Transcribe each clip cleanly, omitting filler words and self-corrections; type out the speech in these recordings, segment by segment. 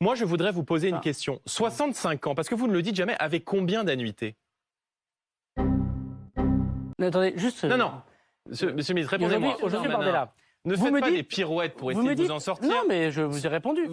Moi, je voudrais vous poser une question. 65 ans, parce que vous ne le dites jamais, avec combien d'annuités? Mais attendez, juste... Non. Monsieur le ministre, répondez-moi. Aujourd'hui, Bardella. Ne faites pas des pirouettes pour essayer de vous en sortir. Non, mais je vous ai répondu.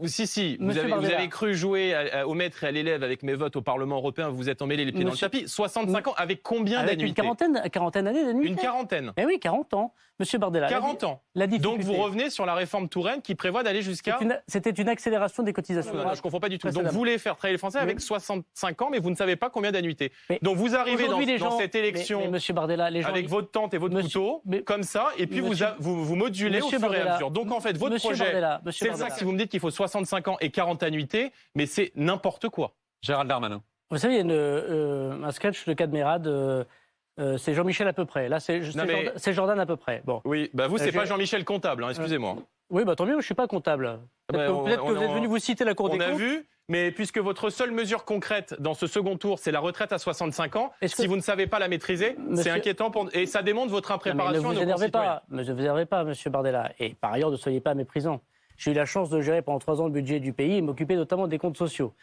Si. Vous avez cru jouer au maître et à l'élève avec mes votes au Parlement européen. Vous vous êtes emmêlé les pieds dans le tapis. 65 ans, avec combien d'annuités? Une quarantaine d'années d'annuités. Une quarantaine. Eh oui, 40 ans. Monsieur Bardella. 40 ans. Donc vous revenez sur la réforme Touraine qui prévoit d'aller jusqu'à... C'était une accélération des cotisations. Non, je ne confonds pas du tout. Donc vous voulez faire travailler les Français avec 65 ans, mais vous ne savez pas combien d'annuités. Donc vous arrivez dans cette élection Monsieur Bardella, les gens, avec votre tante et votre couteau, comme ça, et puis vous modulez au fur et à mesure. Donc en fait, votre projet, c'est ça, si vous me dites qu'il faut 65 ans et 40 annuités, mais c'est n'importe quoi. Gérald Darmanin. Vous savez, il y a un sketch de Cadmerade, c'est Jean-Michel à peu près. Là, c'est Jordan à peu près. Bon. Oui, vous, c'est pas Jean-Michel comptable, excusez-moi. Oui, tant mieux, je ne suis pas comptable. Peut-être que vous êtes venu vous citer la Cour des comptes. On a vu, mais puisque votre seule mesure concrète dans ce second tour, c'est la retraite à 65 ans, si vous ne savez pas la maîtriser, c'est inquiétant et ça démontre votre impréparation à nos concitoyens. Ne vous énervez pas, monsieur Bardella. Et par ailleurs, ne soyez pas méprisant. J'ai eu la chance de gérer pendant 3 ans le budget du pays et m'occuper notamment des comptes sociaux.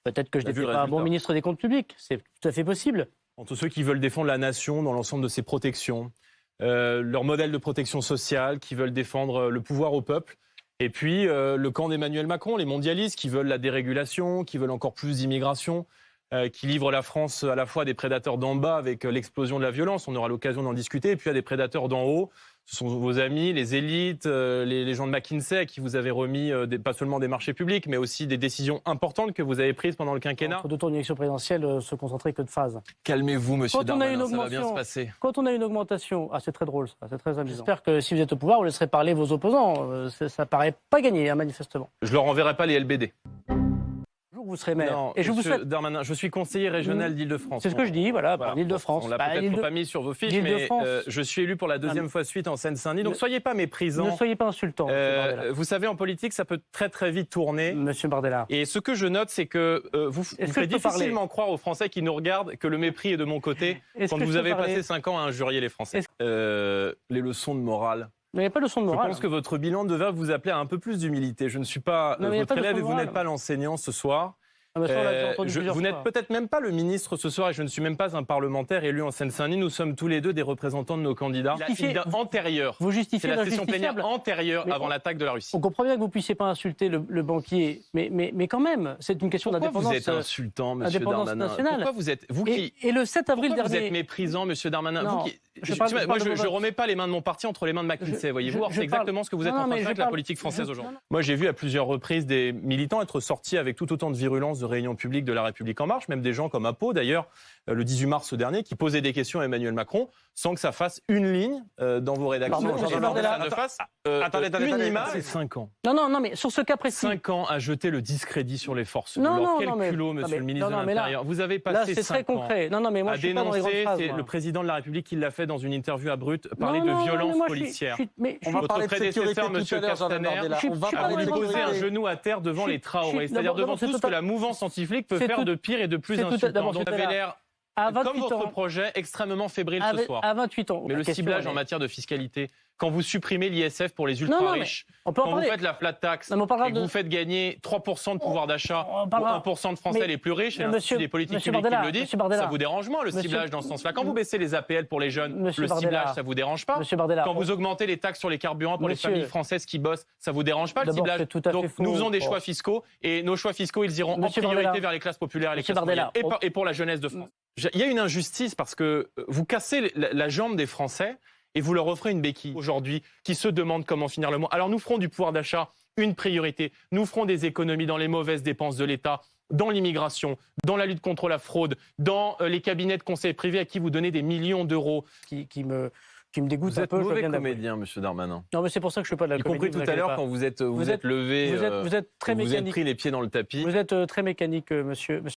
Peut-être que je n'étais pas un bon ministre des comptes publics, c'est tout à fait possible. Entre ceux qui veulent défendre la nation dans l'ensemble de ses protections, leur modèle de protection sociale, qui veulent défendre le pouvoir au peuple, et puis le camp d'Emmanuel Macron, les mondialistes qui veulent la dérégulation, qui veulent encore plus d'immigration, qui livrent la France à la fois à des prédateurs d'en bas avec l'explosion de la violence, on aura l'occasion d'en discuter, et puis à des prédateurs d'en haut. Ce sont vos amis, les élites, les gens de McKinsey à qui vous avez remis pas seulement des marchés publics, mais aussi des décisions importantes que vous avez prises pendant le quinquennat. Entre 2 tours d'élection présidentielle, se concentrer que de phases. Calmez-vous, monsieur Darmanin, ça va bien se passer. Quand on a une augmentation, c'est très drôle, ça, c'est très amusant. J'espère que si vous êtes au pouvoir, vous laisserez parler vos opposants. Ça paraît pas gagné, manifestement. Je leur enverrai pas les LBD. Vous serez maire. Non, et je vous souhaite... Darmanin, je suis conseiller régional d'Île-de-France. C'est ce que je dis, voilà. L'Île-de-France. On l'a peut-être pas mis sur vos fiches, mais je suis élu pour la 2e fois suite en Seine-Saint-Denis, donc soyez pas méprisant. Ne soyez pas insultant, vous savez, en politique, ça peut très très vite tourner. Monsieur Bardella. Et ce que je note, c'est que vous faites difficilement croire aux Français qui nous regardent que le mépris est de mon côté quand vous avez passé 5 ans à injurier les Français. Les leçons de morale. Mais il n'y a pas de leçon de morale. Je pense que votre bilan devrait vous appeler à un peu plus d'humilité. Je ne suis pas votre élève et vous n'êtes pas l'enseignant ce soir. Vous n'êtes peut-être même pas le ministre ce soir et je ne suis même pas un parlementaire élu en Seine-Saint-Denis. Nous sommes tous les deux des représentants de nos candidats. Antérieure. Vous justifiez la session plénière antérieure avant l'attaque de la Russie. On comprend bien que vous ne puissiez pas insulter le banquier, mais quand même, c'est une question d'indépendance. Pourquoi vous êtes insultant, monsieur Darmanin? Nationale. Pourquoi vous êtes et le 7 avril dernier, vous êtes méprisant, monsieur Darmanin? Non, je ne remets pas les mains de mon parti entre les mains de McKinsey, voyez-vous. C'est exactement ce que vous êtes en train de faire avec la politique française aujourd'hui. Moi, j'ai vu à plusieurs reprises des militants être sortis avec tout autant de virulence de réunions publiques de La République En Marche, même des gens comme Apo d'ailleurs, le 18 mars dernier, qui posaient des questions à Emmanuel Macron sans que ça fasse une ligne dans vos rédactions. Attendez, c'est 5 ans. Non, mais sur ce cas précis. 5 ans à jeter le discrédit sur les forces. Quel culot, monsieur le ministre de l'Intérieur. Vous avez passé 5 ans à dénoncer, c'est le président de la République qui l'a fait dans une interview à Brut, parler de violence policière. Votre prédécesseur, monsieur Castaner, a voulu poser un genou à terre devant les Traoré, c'est-à-dire devant tout ce que la mouvance anti-flic peut faire de pire et de plus insultant. Vous avez l'air, comme votre projet, extrêmement fébrile ce soir. À 28 ans. Mais le ciblage en matière de fiscalité, quand vous supprimez l'ISF pour les ultra-riches, quand vous faites la flat tax et que vous faites gagner 3% de pouvoir d'achat pour 1% de Français les plus riches, et l'Institut des politiques publiques qui me le dit, ça vous dérange moins le ciblage dans ce sens-là. Quand vous baissez les APL pour les jeunes, le ciblage, ça vous dérange pas? Quand vous augmentez les taxes sur les carburants pour les familles françaises qui bossent, ça vous dérange pas le ciblage? Donc nous faisons des choix fiscaux et nos choix fiscaux, ils iront en priorité vers les classes populaires et les classes moyennes et pour la jeunesse de France. Il y a une injustice parce que vous cassez la jambe des Français et vous leur offrez une béquille aujourd'hui qui se demandent comment finir le mois. Alors nous ferons du pouvoir d'achat une priorité. Nous ferons des économies dans les mauvaises dépenses de l'État, dans l'immigration, dans la lutte contre la fraude, dans les cabinets de conseil privés à qui vous donnez des millions d'euros. Qui me dégoûte un peu. Vous êtes mauvais comédien, monsieur Darmanin. Non, mais c'est pour ça que je ne fais pas de la comédie. Y compris tout à l'heure quand vous êtes levé, vous êtes très mécanique. vous êtes pris les pieds dans le tapis. Vous êtes très mécanique, monsieur.